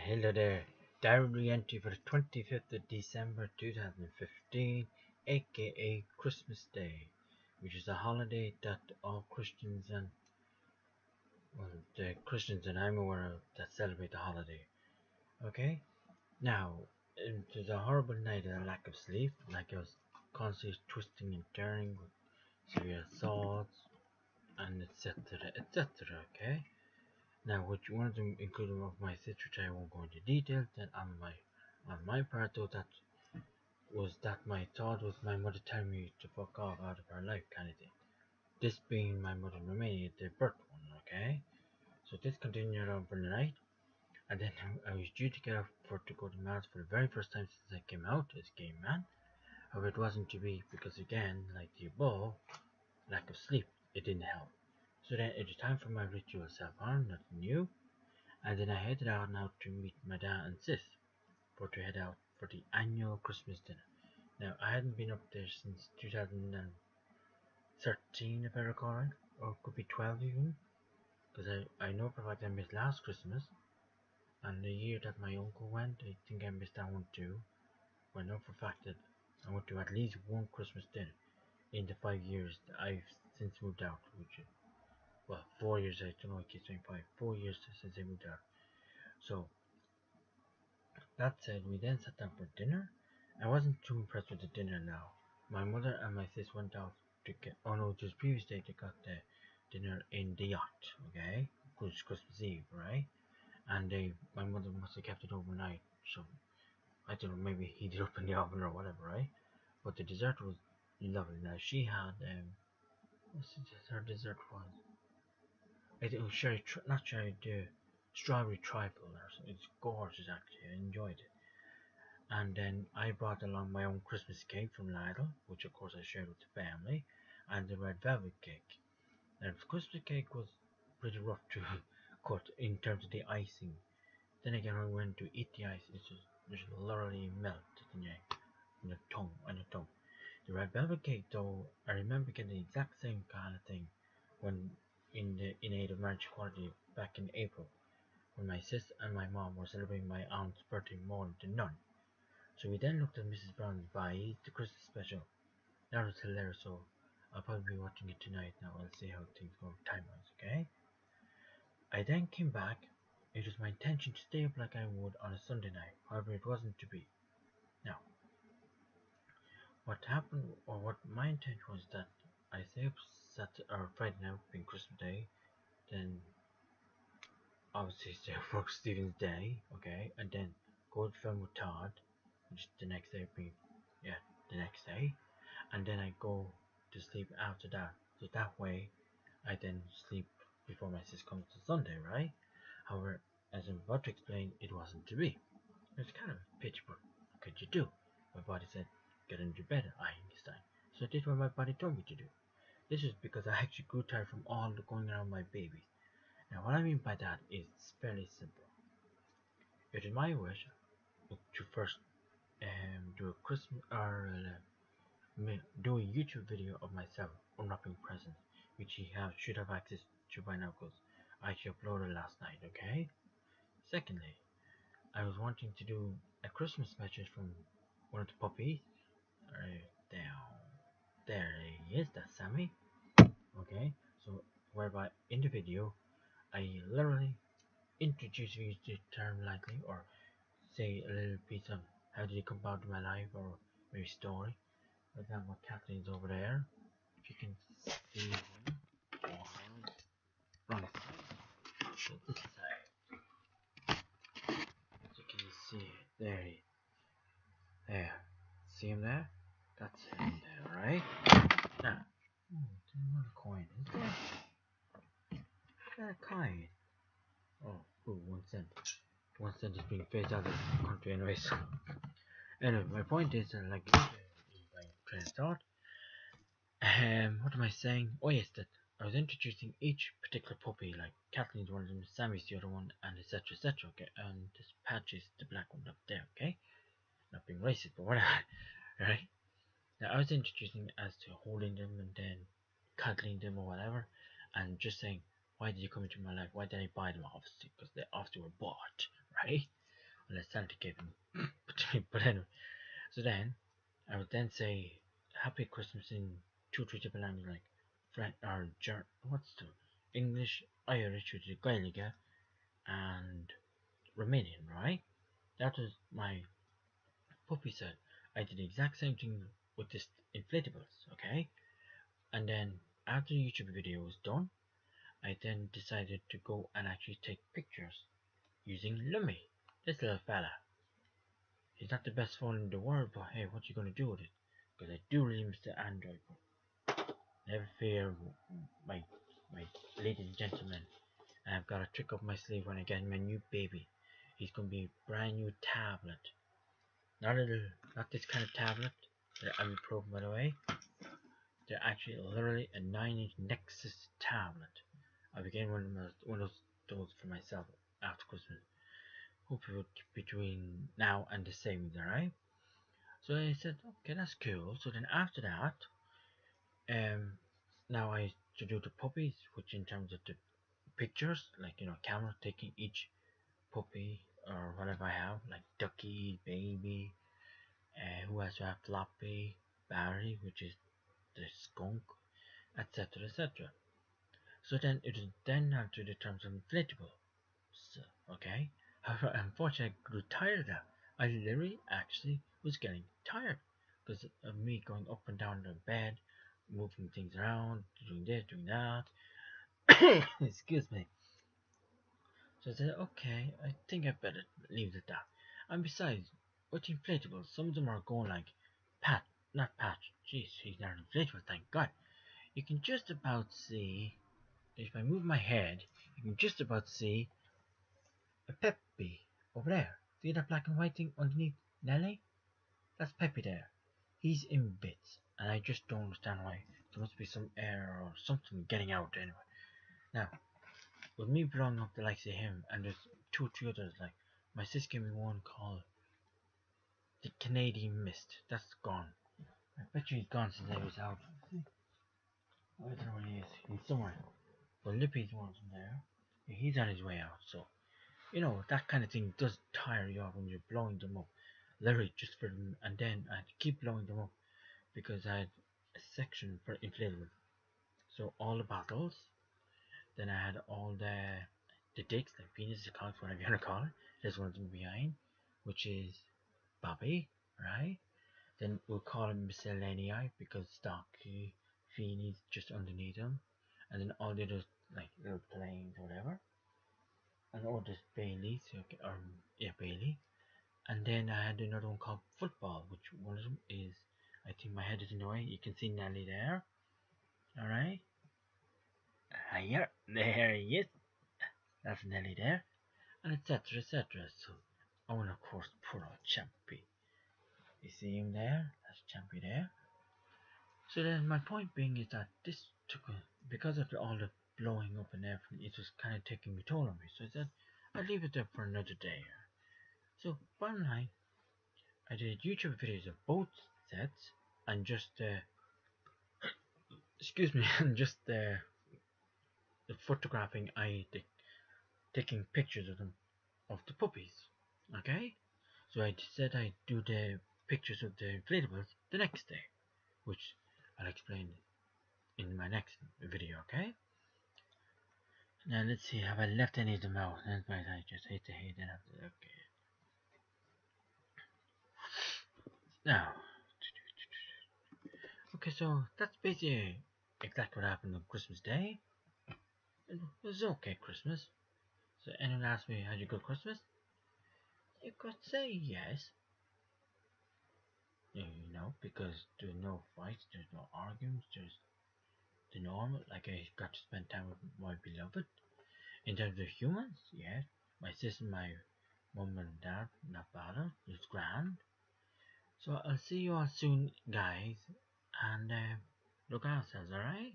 Hello there. Direct re-entry for the 25th of December 2015, aka Christmas Day, which is a holiday that all Christians and, well, the Christians that I'm aware of that celebrate the holiday. Okay? Now, it was a horrible night and a lack of sleep, like I was constantly twisting and turning with severe thoughts, and etc. Okay? Now, which one of them included of my sister, which I won't go into detail. Then on my part, though, that was that my thought was my mother telling me to fuck off out of her life, kind of thing. This being my mother in Romania, the birth one, okay. So this continued on for the night, and then I was due to get up to go to mass for the very first time since I came out as gay man. However, it wasn't to be because again, like the above, lack of sleep, it didn't help. So then it was time for my ritual self-harm, nothing new. And then I headed out now to meet my dad and sis to head out for the annual Christmas dinner. Now, I hadn't been up there since 2013, if I recall right, or it could be 12 even, because I know for a fact I missed last Christmas, and the year that my uncle went, I think I missed that one too. But I know for a fact that I went to at least one Christmas dinner in the 5 years that I've since moved out, which is, well, 4 years, I don't know, I keep saying 4 years since I moved out. So, that said, we then sat down for dinner. I wasn't too impressed with the dinner now. My mother and my sis went out to get, oh no, just previous day they got the dinner in the yacht, okay? Because Christmas Eve, right? And my mother must have kept it overnight, so I don't know, maybe heated up in the oven or whatever, right? But the dessert was lovely. Now she had, what's her dessert was? It was not cherry, strawberry trifle or something. It's gorgeous actually, I enjoyed it. And then I brought along my own Christmas cake from Lidl, which of course I shared with the family, and the red velvet cake. Now the Christmas cake was pretty rough to cut in terms of the icing. Then again, when we went to eat the ice, it just literally melted in the tongue. The red velvet cake, though, I remember getting the exact same kind of thing when in aid of marriage equality back in April, when my sis and my mom were celebrating my aunt's birthday more than none. So we then looked at Mrs. Brown's Bye, the Christmas special. That was hilarious, so I'll probably be watching it tonight now. I'll see how things go time-wise, okay? I then came back. It was my intention to stay up like I would on a Sunday night. However, it wasn't to be. Now, what happened, or what my intention was that I stay up or Friday night, being Christmas Day, then obviously stay up for Stephen's Day, okay? And then go to film with Todd, which is the next day being, yeah, the next day. And then I go to sleep after that. So that way, I then sleep before my sis comes to Sunday, right? However, as I'm about to explain, it wasn't to be. It was kind of a pitch, but what could you do? My body said, get into bed, Einstein. So I did what my body told me to do. This is because I actually grew tired from all the going around my babies. Now, what I mean by that is fairly simple. It is my wish to first do a Christmas or do a YouTube video of myself unwrapping presents, which you should have access to by now because I actually uploaded last night, okay? Secondly, I was wanting to do a Christmas message from one of the puppies. Down there he is, that's Sammy. Okay, so whereby in the video I literally introduce you to the term lightly or say a little piece of how did it come about in my life or maybe story. For example, Kathleen's over there. If you can see him, wrong side. So this side. So can you see it? There. See him there? That's him there, right? Now, there's another coin, is there? Is that a coin? Oh, ooh, 1 cent. 1 cent is being phased out of the country anyways. Anyway, my point is like my train of thought. What am I saying? Oh yes, that I was introducing each particular puppy, like Kathleen's one of them, Sammy's the other one, and etc. Okay, and this Patch is the black one up there. Okay, not being racist, but whatever. Right? Now I was introducing as to holding them and then cuddling them or whatever, and just saying, why did you come into my life? Why did I buy them? Obviously, because they obviously were bought, right? unless Santa gave them. But anyway, so then I would then say Happy Christmas in two, three different languages like French or what's the English, Irish, which is Gaelic, and Romanian, right? That was my puppy set. I did the exact same thing with this inflatables, okay? And then after the YouTube video was done, I then decided to go and actually take pictures using Lummi, this little fella. He's not the best phone in the world, but hey, what you gonna do with it? Because I do really miss the Android. But never fear, my my ladies and gentlemen. I've got a trick up my sleeve when I get my new baby. He's gonna be a brand new tablet. Not this kind of tablet that I'm pro, by the way. They're actually literally a 9-inch Nexus tablet. I'll be getting one of those for myself after Christmas. Hopefully between now and the savings, alright? So I said, okay, that's cool. So then after that, now I to do the puppies, which in terms of the pictures, like camera taking each puppy or whatever I have, like Ducky, Baby, who has to have Floppy, Barry, which is the skunk, etc., etc. So then it is then now to the terms of inflatable. So, okay. However, unfortunately, I grew tired of that. I literally actually was getting tired because of me going up and down the bed, moving things around, doing this, doing that. Excuse me. So I said, okay, I think I better leave it at that. And besides, with inflatables, some of them are going like not Patch. Jeez, he's not inflatable, thank God. You can just about see, if I move my head, you can just about see a Peppy over there. See that black and white thing underneath Nelly? That's Peppy there. He's in bits, and I just don't understand why. There must be some air or something getting out anyway. Now, with me blowing up the likes of him, and there's two or three others, like my sis gave me one called the Canadian Mist. That's gone. I bet you he's gone since I was out. I don't know where he is. He's somewhere. But Lippy's one's in there. Yeah, he's on his way out, so that kind of thing does tire you out when you're blowing them up. Literally just for them, and then I had to keep blowing them up because I had a section for inflatable. So all the bottles, then I had all the dicks, like penis, the cocks, whatever you want to call it. There's one of them behind, which is Bobby, right? Then we'll call him Miscellaneous because Stocky, Feeney's just underneath him. And then all the others, like little planes or whatever. And all this Bailey, okay, yeah, Bailey. And then I had another one called Football, which one of them is, I think my head is in the way. You can see Nelly there. Alright. Here, there he is. That's Nelly there. And etc. etc. So, oh, and of course, poor old Champy. You see him there? That's Champy there. So then my point being is that this took because of all the blowing up and everything, it was kind of taking a toll on me. So I said, I'll leave it there for another day. So bottom line, I did YouTube videos of both sets and just excuse me, and just the photographing taking pictures of them, of the puppies. Okay, so I said I'd do the pictures of the inflatables the next day, which I'll explain in my next video. Okay. Now let's see, have I left any of them out? That's why I just hate to hate it. Okay. Now, okay, so that's basically exactly what happened on Christmas Day. It was okay Christmas. So anyone asked me, had you a good Christmas? You could say yes. Because there's no fights, there's no arguments, there's the normal, like I got to spend time with my beloved. In terms of humans, yes. My sister, my mom and dad, not bad, it's grand. So I'll see you all soon, guys, and look after yourselves, alright?